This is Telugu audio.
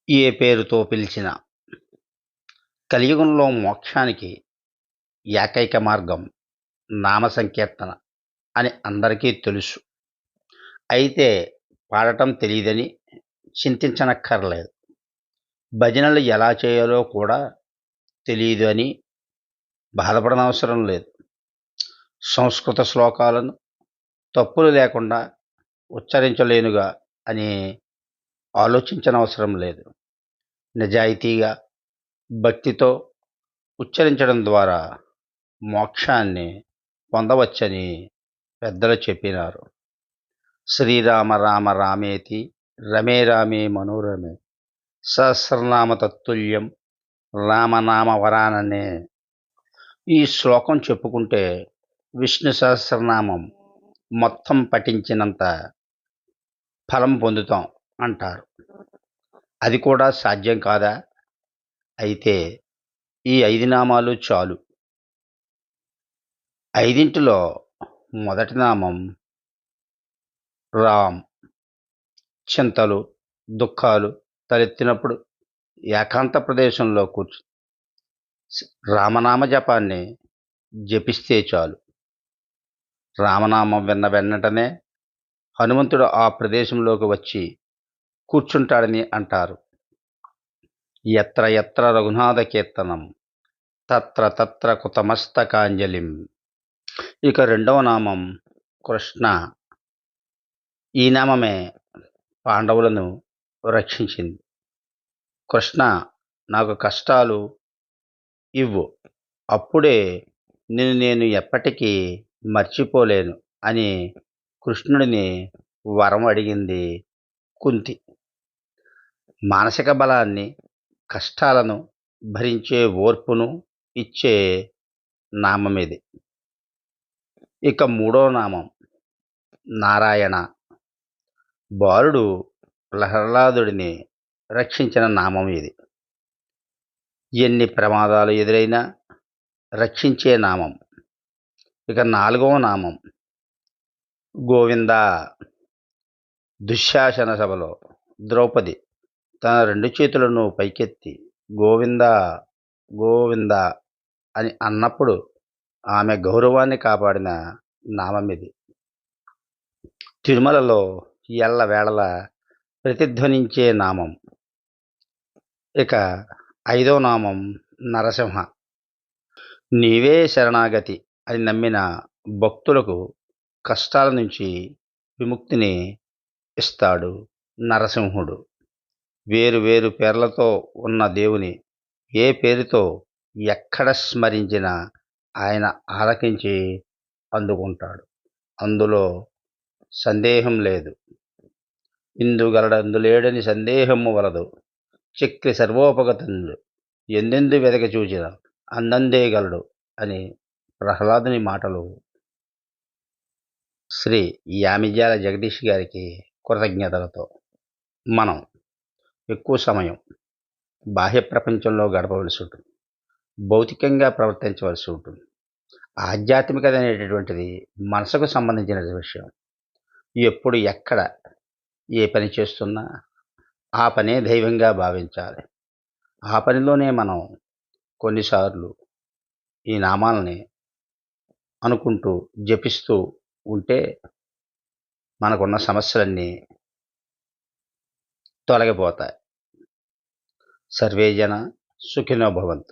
ఏ పేరుతో పిలిచినా కలియుగంలో మోక్షానికి ఏకైక మార్గం నామ సంకీర్తన అని అందరికీ తెలుసు. అయితే పాడటం తెలీదని చింతించనక్కర్లేదు. భజనలు ఎలా చేయాలో కూడా తెలీదు అని బాధపడనవసరం లేదు. సంస్కృత శ్లోకాలను తప్పులు లేకుండా ఉచ్చరించలేనుగా అని ఆలోచించనవసరం లేదు. నిజాయితీగా, భక్తితో ఉచ్చరించడం ద్వారా మోక్షాన్ని పొందవచ్చని పెద్దలు చెప్పినారు. శ్రీరామ రామ రామేతి రమే రామే మనోరమే సహస్రనామ తత్తుల్యం రామనామ వరాననే. ఈ శ్లోకం చెప్పుకుంటే విష్ణు సహస్రనామం మొత్తం పఠించినంత ఫలం పొందుతాం అంటారు. అది కూడా సాధ్యం కాదా? అయితే ఈ 5 నామాలు చాలు. ఐదింటిలో మొదటి నామం రామ్. చింతలు, దుఃఖాలు తలెత్తినప్పుడు ఏకాంత ప్రదేశంలో రామనామ జపాన్ని జపిస్తే చాలు. రామనామం విన్న వెంటనే హనుమంతుడు ఆ ప్రదేశంలోకి వచ్చి కూర్చుంటాడని అంటారు. ఎత్ర ఎత్ర రఘునాథ కీర్తనం తత్ర తత్ర కృతమస్తకాంజలిం. ఇక రెండవ నామం కృష్ణ. ఈ నామమే పాండవులను రక్షించింది. కృష్ణ, నాకు కష్టాలు ఇవ్వు, అప్పుడే నిన్ను నేను ఎప్పటికీ మర్చిపోలేను అని కృష్ణుడిని వరం అడిగింది కుంతి. మానసిక బలాన్ని, కష్టాలను భరించే ఓర్పును ఇచ్చే నామం ఇది. ఇక మూడో నామం నారాయణ. బాలుడు ప్రహ్లాదుడిని రక్షించిన నామం ఇది. ఎన్ని ప్రమాదాలు ఎదురైనా రక్షించే నామం. ఇక నాలుగవ నామం గోవింద. దుశ్శాసన సభలో ద్రౌపది తన 2 చేతులను పైకెత్తి గోవింద గోవింద అని అన్నప్పుడు ఆమె గౌరవాన్ని కాపాడిన నామం ఇది. తిరుమలలో ఎల్లవేళలా ప్రతిధ్వనించే నామం. ఇక 5వ నామం నరసింహ. నీవే శరణాగతి అని నమ్మిన భక్తులకు కష్టాల నుంచి విముక్తిని ఇస్తాడు నరసింహుడు. వేరు వేరు పేర్లతో ఉన్న దేవుని ఏ పేరుతో ఎక్కడ స్మరించినా ఆయన ఆలకించి అందుకుంటాడు. అందులో సందేహం లేదు. ఇందుగలడందులేడని సందేహము వలదు. చక్రి సర్వోపగతుండు ఎందెందు వెదక చూచిన అందందేగలడు అని ప్రహ్లాదుని మాటలు శ్రీ యామిజాల జగదీష్ గారికి కృతజ్ఞతలతో. మనం ఎక్కువ సమయం బాహ్య ప్రపంచంలో గడపవలసి ఉంటుంది. భౌతికంగా ప్రవర్తించవలసి ఉంటుంది. ఆధ్యాత్మికత అనేటటువంటిది మనసుకు సంబంధించిన విషయం. ఎప్పుడు ఎక్కడ ఏ పని చేస్తున్నా ఆ పనే దైవంగా భావించాలి. ఆ పనిలోనే మనం కొన్నిసార్లు ఈ నామాలని అనుకుంటూ జపిస్తూ ఉంటే మనకున్న సమస్యలన్నీ తొలగిపోతాయి. సర్వే జన సుఖినో భవంతు.